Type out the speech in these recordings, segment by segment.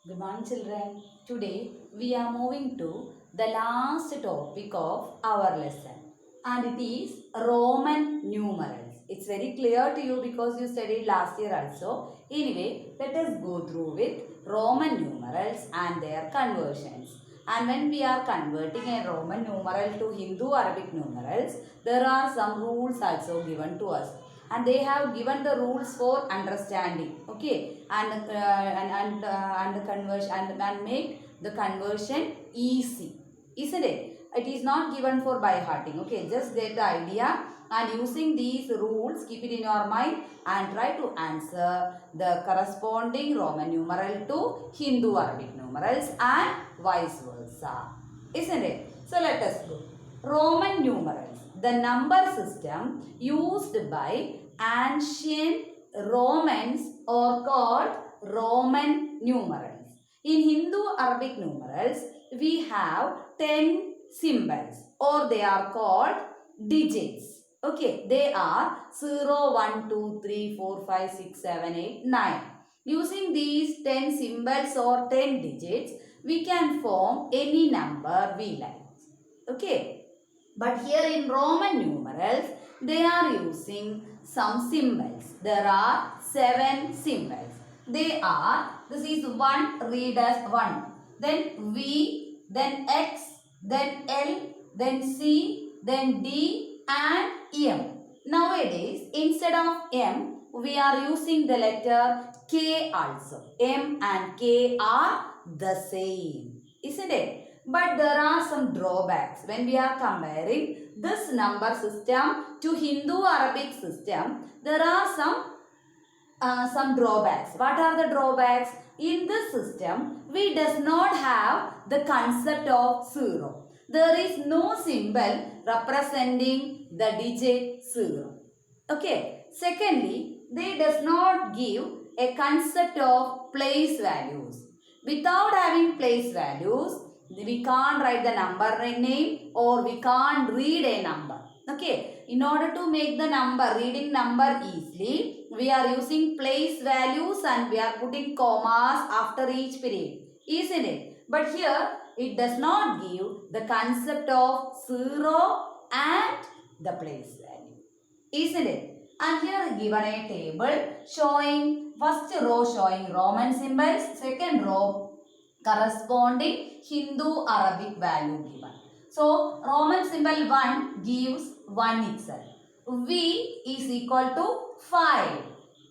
Good morning, children. Today we are moving to the last topic of our lesson, and it is Roman numerals. It's very clear to you because you studied last year also. Anyway, let us go through with Roman numerals and their conversions. And when we are converting a Roman numeral to Hindu Arabic numerals, there are some rules also given to us, and they have given the rules for understanding, okay, and the conversion and make the conversion easy, isn't it? It is not given for by hearting, okay, just get the idea, and using these rules keep it in your mind and try to answer the corresponding Roman numeral to Hindu Arabic numerals and vice versa, isn't it? So let us go. Roman numerals, the number system used by ancient Romans are called Roman numerals. In Hindu Arabic numerals, we have 10 symbols, or they are called digits. Okay, they are 0, 1, 2, 3, 4, 5, 6, 7, 8, 9. Using these 10 symbols or 10 digits, we can form any number we like. Okay, but here in Roman numerals, they are using some symbols. There are 7 symbols. They are, this is 1, read as 1. Then V, then X, then L, then C, then D and M. Nowadays, instead of M, we are using the letter K also. M and K are the same, isn't it? But there are some drawbacks when we are comparing this number system to Hindu Arabic system. There are some drawbacks. What are the drawbacks? In this system, we does not have the concept of 0. There is no symbol representing the digit 0. Okay. Secondly, they does not give a concept of place values. Without having place values, we can't write the number name or we can't read a number. Okay. In order to make the number, reading number easily, we are using place values and we are putting commas after each period. Isn't it? But here, it does not give the concept of 0 and the place value. Isn't it? And here given a table showing, first row showing Roman symbols, second row corresponding Hindu Arabic value given. So Roman symbol 1 gives 1 itself. V is equal to 5.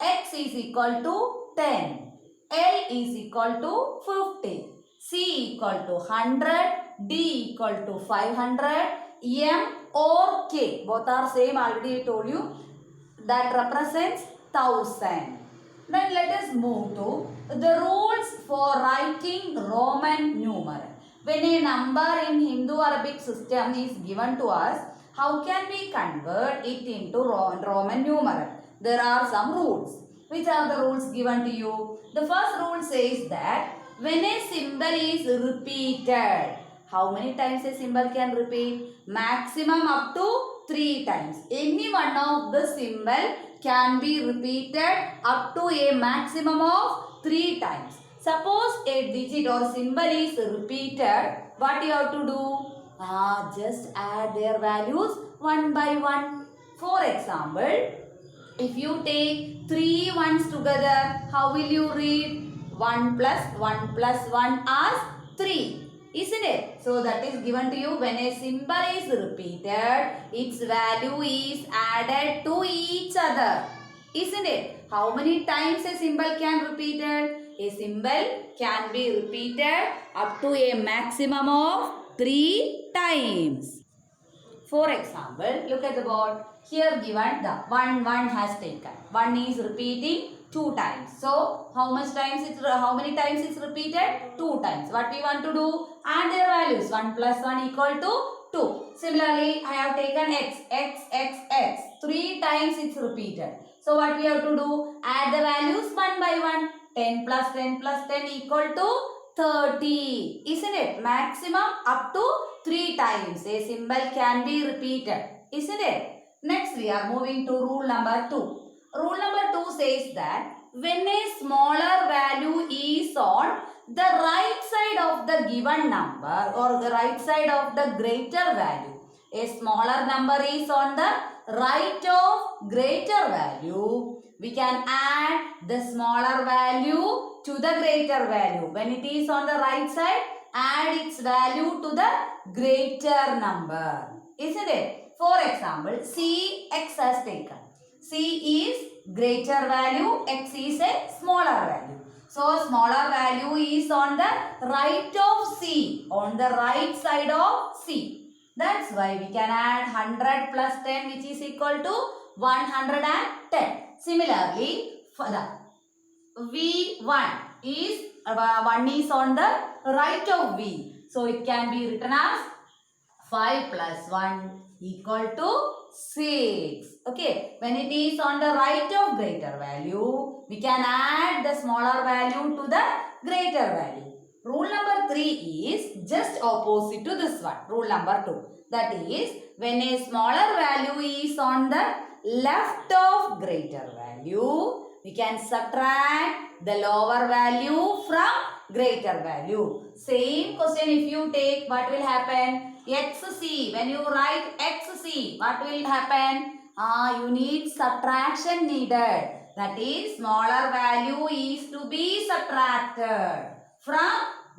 X is equal to 10. L is equal to 50. C equal to 100. D equal to 500. M or K, both are same, already I told you, that represents 1000. Then let us move to the rules for writing Roman numeral. When a number in Hindu Arabic system is given to us, how can we convert it into Roman numeral? There are some rules. Which are the rules given to you? The first rule says that when a symbol is repeated, how many times a symbol can repeat? Maximum up to 3 times. Any one of the symbol can be repeated up to a maximum of 3 times. Suppose a digit or symbol is repeated, what you have to do? Just add their values one by one. For example, if you take 3 ones together, how will you read? 1 plus 1 plus 1 as 3. Isn't it? So that is given to you when a symbol is repeated, its value is added to each other. Isn't it? How many times a symbol can repeat it? A symbol can be repeated up to a maximum of 3 times. For example, look at the board. Here given the 1 has taken. 1 is repeating 2 times. So, how many times it's repeated? 2 times. What we want to do? Add their values. 1 plus 1 equal to 2. Similarly, I have taken x. 3 times it's repeated. So, what we have to do? Add the values one by one. 10 plus 10 plus 10 equal to 30. Isn't it? Maximum up to 3 times a symbol can be repeated. Isn't it? Next we are moving to rule number 2. Rule number 2 says that when a smaller value is on on the right side of the given number or the right side of the greater value. A smaller number is on the right of greater value. We can add the smaller value to the greater value. When it is on the right side, add its value to the greater number. Isn't it? For example, C, X has taken. C is greater value, X is a smaller value. So, smaller value is on the right of C, on the right side of C. That's why we can add 100 plus 10 which is equal to 110. Similarly, for the V1 is 1 is on the right of V. So, it can be written as 5 plus 1 equal to 6. Okay. When it is on the right of greater value, we can add the smaller value to the greater value. Rule number 3 is just opposite to this one. Rule number 2. That is, when a smaller value is on the left of greater value, we can subtract the lower value from greater value. Same question if you take, what will happen? XC. When you write XC, what will happen? You need subtraction needed. That is, smaller value is to be subtracted from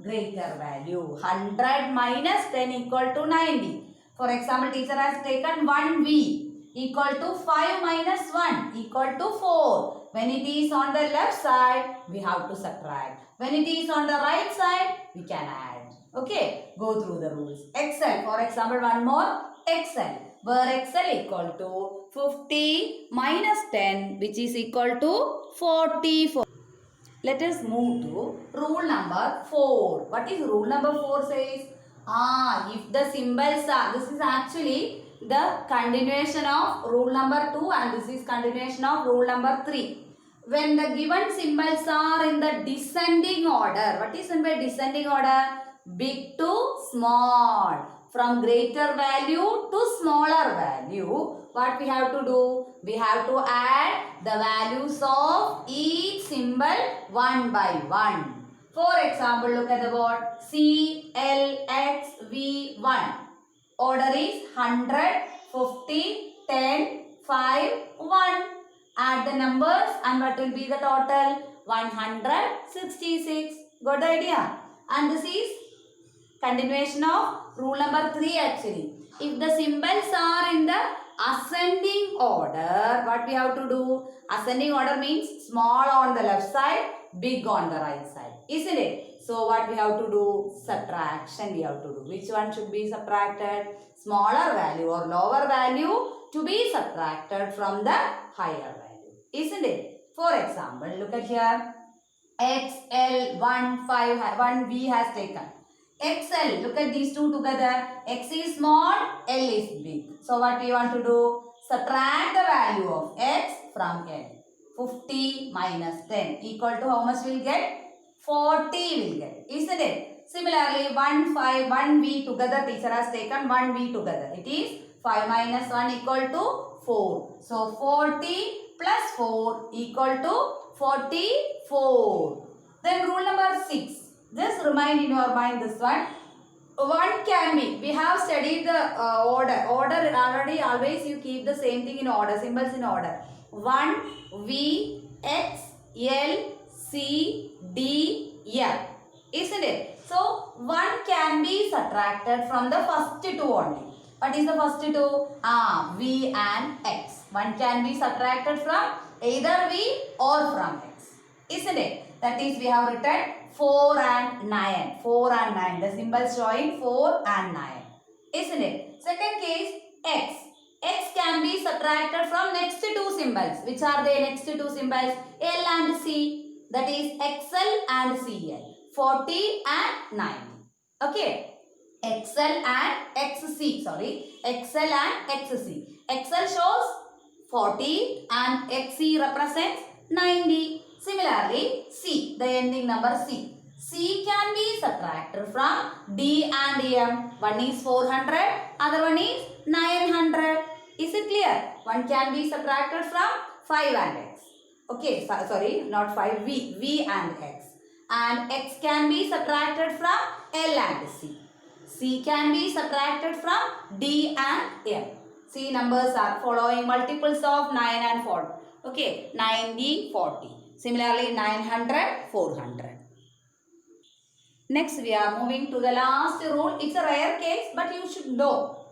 greater value. 100 minus 10 equal to 90. For example, teacher has taken 1V equal to 5 minus 1 equal to 4. When it is on the left side, we have to subtract. When it is on the right side, we can add. Okay, go through the rules. Excel, for example, one more. Excel, where Excel equal to 50 minus 10 which is equal to 44. Let us move to rule number 4. What is rule number 4 says? If the symbols are, this is actually the continuation of rule number 2 and this is continuation of rule number 3. When the given symbols are in the descending order, what is meant by descending order? Big to small. From greater value to smaller value, what we have to do? We have to add the values of each symbol one by one. For example, look at the board. C, L, X, V, 1. Order is 100, 50, 10, 5, 1. Add the numbers and what will be the total? 166. Good idea. And this is continuation of rule number 3 actually. If the symbols are in the ascending order, what we have to do? Ascending order means small on the left side, big on the right side. Isn't it? So what we have to do? Subtraction we have to do. Which one should be subtracted? Smaller value or lower value to be subtracted from the higher value. Isn't it? For example, look at here. X, L, 1, 5, 1 V has taken. XL, look at these two together. X is small, L is big. So what we want to do? Subtract the value of X from L. 50 minus 10 equal to how much we'll get? 40 will get. Isn't it? Similarly, 1, 5, 1 V together. Teacher has taken 1 V together. It is 5 minus 1 equal to 4. So 40 plus 4 equal to 44. Then rule number 6. Just remind in your mind this one. One can be. We have studied the order. Order already always you keep the same thing in order. Symbols in order. 1, V, X, L, C, D, F. Isn't it? So, 1 can be subtracted from the first two only. What is the first two? V and X. 1 can be subtracted from either V or from X. Isn't it? That is we have written 4 and 9. 4 and 9. The symbols showing 4 and 9. Isn't it? Second case, X. X can be subtracted from next two symbols. Which are the next two symbols? L and C. That is XL and CL. 40 and 90. Okay. XL and XC. Sorry. XL and XC. XL shows 40 and XC represents 90. Similarly, C, the ending number C. C can be subtracted from D and M. One is 400, other one is 900. Is it clear? One can be subtracted from 5 and X. Okay, sorry, not 5, V and X. and x can be subtracted from L and C. C can be subtracted from D and M. C numbers are following multiples of 9 and 4. Okay, 90, 40. Similarly, 900, 400. Next, we are moving to the last rule. It's a rare case, but you should know.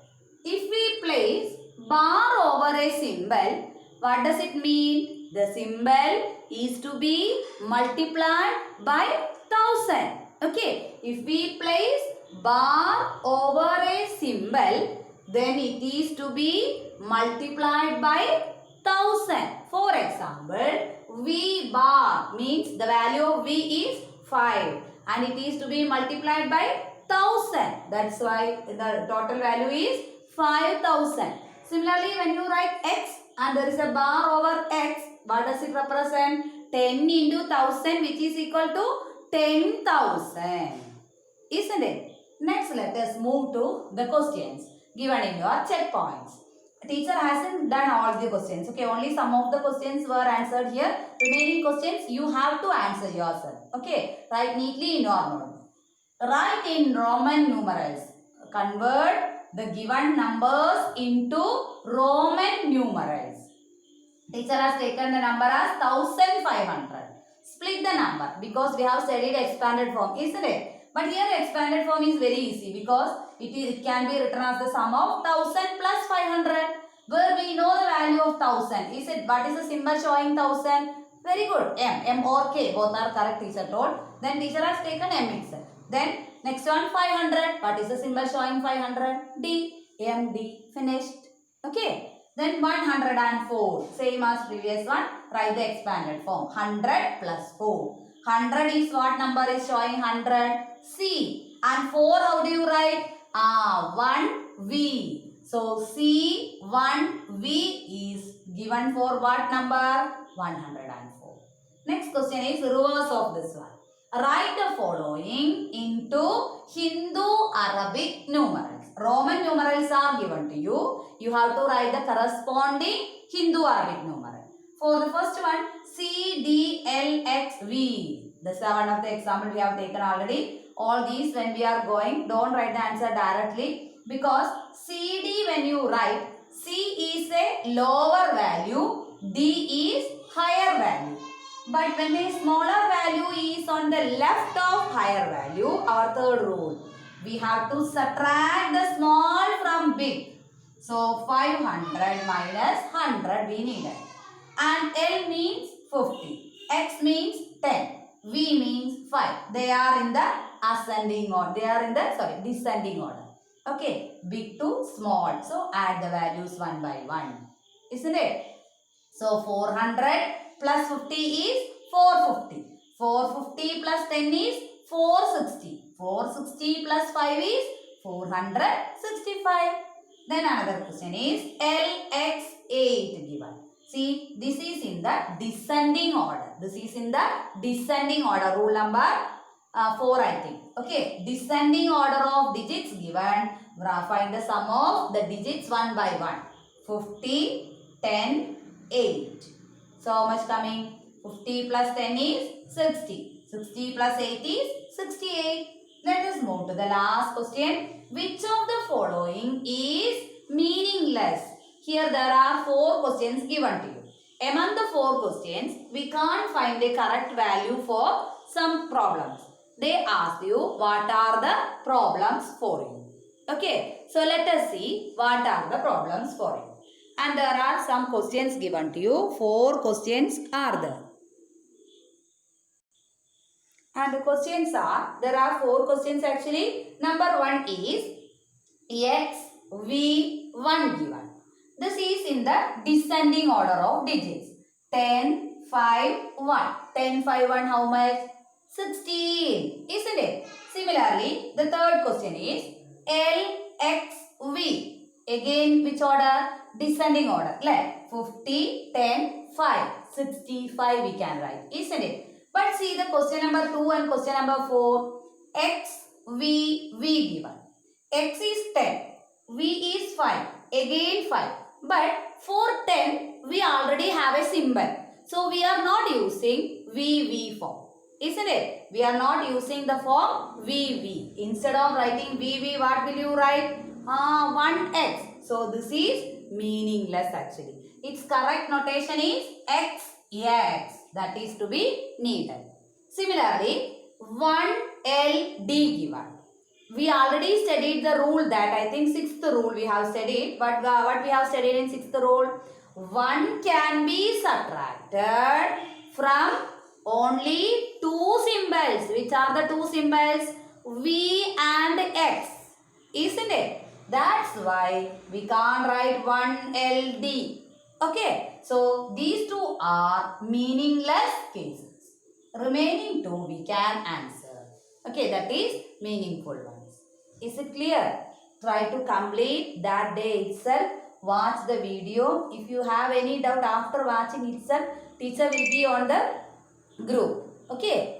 If we place bar over a symbol, what does it mean? The symbol is to be multiplied by 1000. Okay, if we place bar over a symbol, then it is to be multiplied by 1000. For example, V bar means the value of V is 5 and it is to be multiplied by 1000. That's why the total value is 5000. Similarly, when you write x and there is a bar over x, what does it represent? 10 into 1000, which is equal to 10,000. Isn't it? Next, let us move to the questions given in your checkpoints. Teacher hasn't done all the questions. Okay, only some of the questions were answered here. Remaining questions you have to answer yourself. Okay, write neatly in your note. Write in Roman numerals. Convert the given numbers into Roman numerals. Teacher has taken the number as 1500. Split the number because we have studied expanded form, isn't it? But here expanded form is very easy because it can be written as the sum of 1000 plus 500 where we know the value of 1000. Is it? What is the symbol showing 1000? Very good. M or K both are correct, teacher told. Then teacher has taken M itself. Then next one 500. What is the symbol showing 500? D. M D. Finished. Okay. Then 104. Same as previous one. Write the expanded form. 100 plus 4. 100 is what number is showing 100? C. And 4 how do you write? 1V. So C 1V is given for what number? 104. Next question is reverse of this one. Write the following into Hindu-Arabic numerals. Roman numerals are given to you. You have to write the corresponding Hindu-Arabic numeral. For the first one, C, D, L, X, V. This is one of the example we have taken already. All these when we are going, don't write the answer directly because CD when you write, C is a lower value, D is higher value. But when a smaller value is on the left of higher value, our third rule, we have to subtract the small from big. So 500 minus 100 we needed. And L means 50, X means 10, V means 5. They are in the ascending order. They are in the descending order. Okay, big to small. So add the values one by one. Isn't it? So 400 plus 50 is 450. 450 plus 10 is 460. 460 plus 5 is 465. Then another question is LX8 given. See, this is in the descending order. This is in the descending order. Rule number 4 I think. Okay, descending order of digits given. Find the sum of the digits one by one. 50, 10, 8. So how much coming? 50 plus 10 is 60. 60 plus 8 is 68. Let us move to the last question. Which of the following is meaningless? Here there are 4 questions given to you. Among the 4 questions, we can't find a correct value for some problems. They ask you what are the problems for you. Okay, so let us see what are the problems for you. And there are some questions given to you. 4 questions are there. And the questions are, there are 4 questions actually. Number 1 is X, V, 1 given. This is in the descending order of digits. 10, 5, 1. 10, 5, 1 how much? 16. Isn't it? Similarly, the third question is L, X, V. Again, which order? Descending order. Like 50, 10, 5. 65 we can write. Isn't it? But see the question number 2 and question number 4. X, V, V given. X is 10. V is 5. Again 5. But for 10, we already have a symbol. So, we are not using VV form. Isn't it? We are not using the form VV. Instead of writing VV, what will you write? 1x. So this is meaningless actually. Its correct notation is XX. That is to be needed. Similarly, 1LD given. We already studied the rule that I think sixth rule we have studied. But what we have studied in sixth rule? 1 can be subtracted from only two symbols. Which are the two symbols? V and X. Isn't it? That's why we can't write 1LD. Okay. So these two are meaningless cases. Remaining two we can answer. Okay. That is meaningful ones. Is it clear? Try to complete that day itself. Watch the video. If you have any doubt after watching itself, teacher will be on the group. Okay.